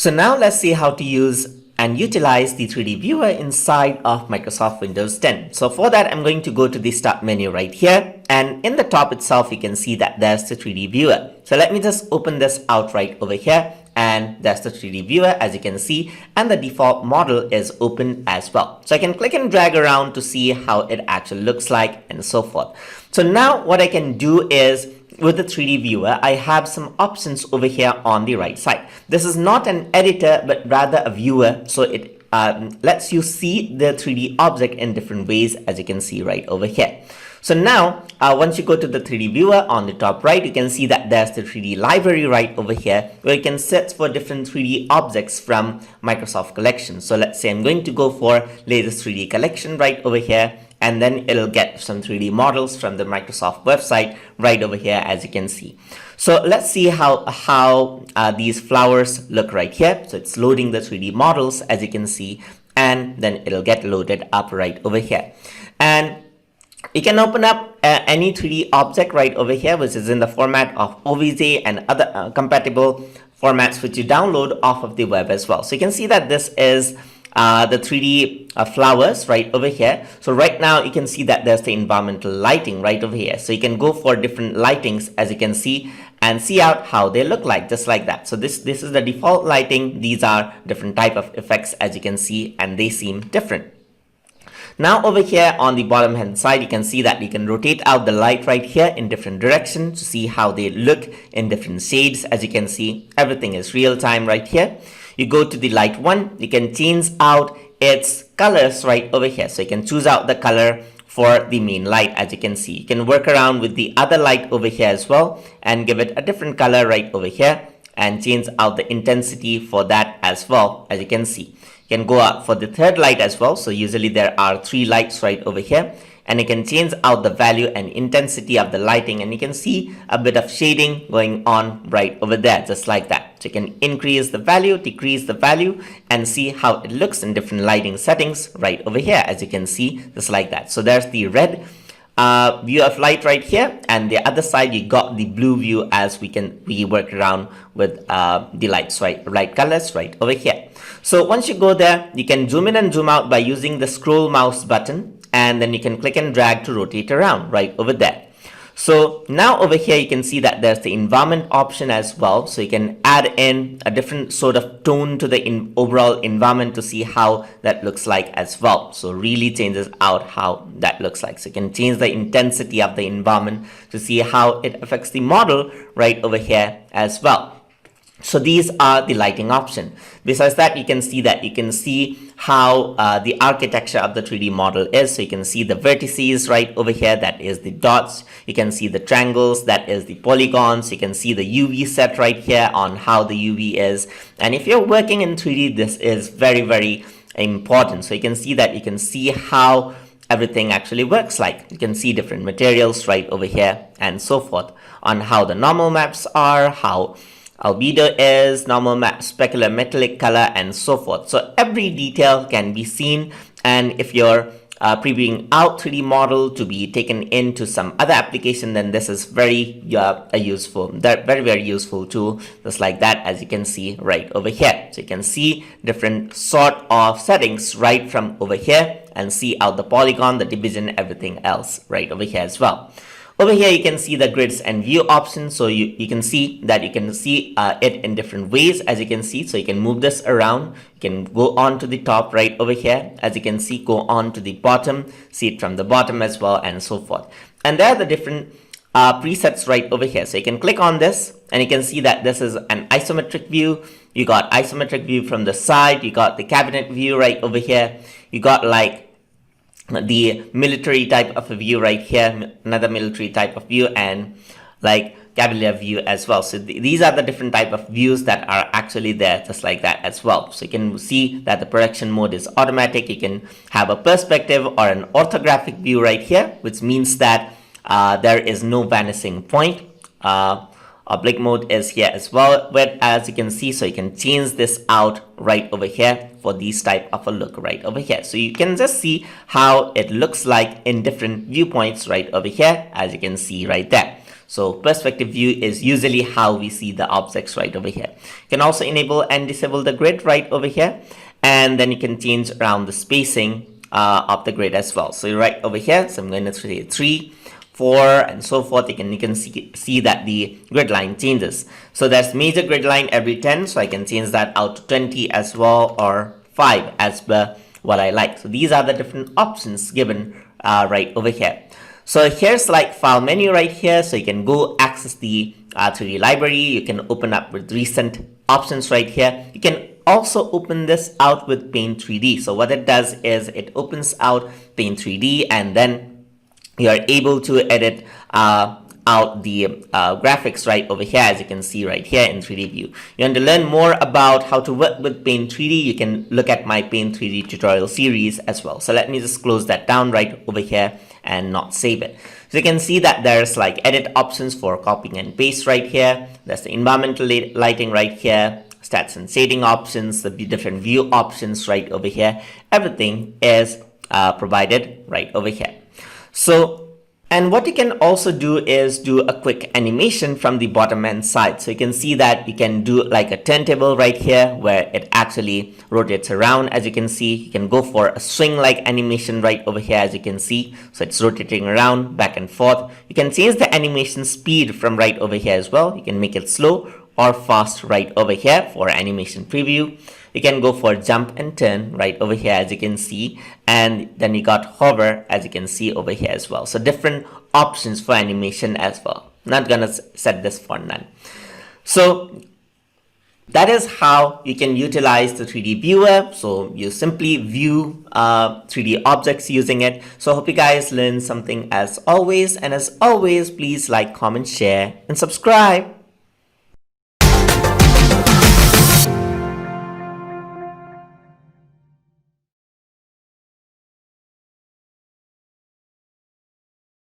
So now let's see how to use and utilize the 3D viewer inside of Microsoft Windows 10. So for that, I'm going to go to the start menu right here, and in the top itself you can see that there's the 3D viewer. So let me just open this out right over here, and that's the 3D viewer as you can see, and the default model is open as well. So I can click and drag around to see how it actually looks like and so forth. So now what I can do is, with the 3D viewer, I have some options over here on the right side. This is not an editor, but rather a viewer. So it lets you see the 3D object in different ways, as you can see right over here. So now, once you go to the 3D viewer on the top right, you can see that there's the 3D library right over here, where you can search for different 3D objects from Microsoft Collection. So let's say I'm going to go for latest 3D collection right over here, and then it'll get some 3D models from the Microsoft website right over here, as you can see. So let's see how these flowers look right here. So it's loading the 3D models, as you can see, and then it'll get loaded up right over here. And you can open up any 3D object right over here, which is in the format of OBJ and other compatible formats which you download off of the web as well. So you can see that this is the 3D flowers right over here. So right now you can see that there's the environmental lighting right over here. So you can go for different lightings, as you can see, and see out how they look like, just like that. So this is the default lighting. These are different type of effects, as you can see, and they seem different. Now over here on the bottom hand side, you can see that you can rotate out the light right here in different directions to see how they look in different shades. As you can see, everything is real time right here. You go to the light one, you can change out its colors right over here. So you can choose out the color for the main light, as you can see. You can work around with the other light over here as well and give it a different color right over here and change out the intensity for that as well, as you can see. You can go out for the third light as well. So usually there are 3 lights right over here, and you can change out the value and intensity of the lighting, and you can see a bit of shading going on right over there, just like that. So you can increase the value, decrease the value, and see how it looks in different lighting settings right over here, as you can see, just like that. So there's the red view of light right here, and the other side you got the blue view, as we work around with the lights light colors right over here. So once you go there, you can zoom in and zoom out by using the scroll mouse button, and then you can click and drag to rotate around right over there. So now over here you can see that there's the environment option as well. So you can add in a different sort of tone to the overall environment to see how that looks like as well. So really changes out how that looks like. So you can change the intensity of the environment to see how it affects the model right over here as well. So these are the lighting option. Besides that, you can see how the architecture of the 3D model is. So you can see the vertices right over here, that is the dots. You can see the triangles, that is the polygons. You can see the UV set right here on how the UV is. And if you're working in 3D, this is very, very important. So you can see that you can see how everything actually works like. You can see different materials right over here and so forth on how the normal maps are, how albedo is, normal map, specular metallic color, and so forth. So every detail can be seen, and if you're previewing out 3D model to be taken into some other application, then this is very very useful tool, just like that, as you can see right over here. So you can see different sort of settings right from over here and see out the polygon, the division, everything else right over here as well. Over here you can see the grids and view options. So you can see that you can see it in different ways, as you can see. So you can move this around, you can go on to the top right over here, as you can see, go on to the bottom, see it from the bottom as well, and so forth. And there are the different presets right over here. So you can click on this and you can see that this is an isometric view. You got isometric view from the side, you got the cabinet view right over here, you got like the military type of a view right here, another military type of view, and like cavalier view as well. So these are the different type of views that are actually there, just like that as well. So you can see that the projection mode is automatic. You can have a perspective or an orthographic view right here, which means that there is no vanishing point. Oblique mode is here as well, but as you can see, so you can change this out right over here for these type of a look right over here. So you can just see how it looks like in different viewpoints right over here, as you can see right there. So perspective view is usually how we see the objects right over here. You can also enable and disable the grid right over here, and then you can change around the spacing of the grid as well. So right over here, so I'm going to say 3, 4, and so forth. You can see that the grid line changes. So there's major grid line every 10, so I can change that out to 20 as well, or 5 as per what I like. So these are the different options given right over here. So here's like file menu right here, so you can go access the 3D library. You can open up with recent options right here. You can also open this out with Paint 3D. So what it does is it opens out Paint 3D, and then you are able to edit out the graphics right over here, as you can see right here in 3D view. You want to learn more about how to work with Paint 3D, you can look at my Paint 3D tutorial series as well. So let me just close that down right over here and not save it. So you can see that there's like edit options for copying and paste right here. There's the environmental lighting right here, stats and shading options, the different view options right over here. Everything is provided right over here. So, and what you can also do is do a quick animation from the bottom end side. So you can see that you can do like a turntable right here where it actually rotates around. As you can see, you can go for a swing like animation right over here, as you can see. So it's rotating around back and forth. You can change the animation speed from right over here as well. You can make it slow or fast right over here for animation preview. You can go for jump and turn right over here, as you can see, and then you got hover, as you can see over here as well. So different options for animation as well. Not gonna set this for none. So that is how you can utilize the 3D viewer. So you simply view 3D objects using it. So I hope you guys learned something as always, and as always, please like, comment, share, and subscribe.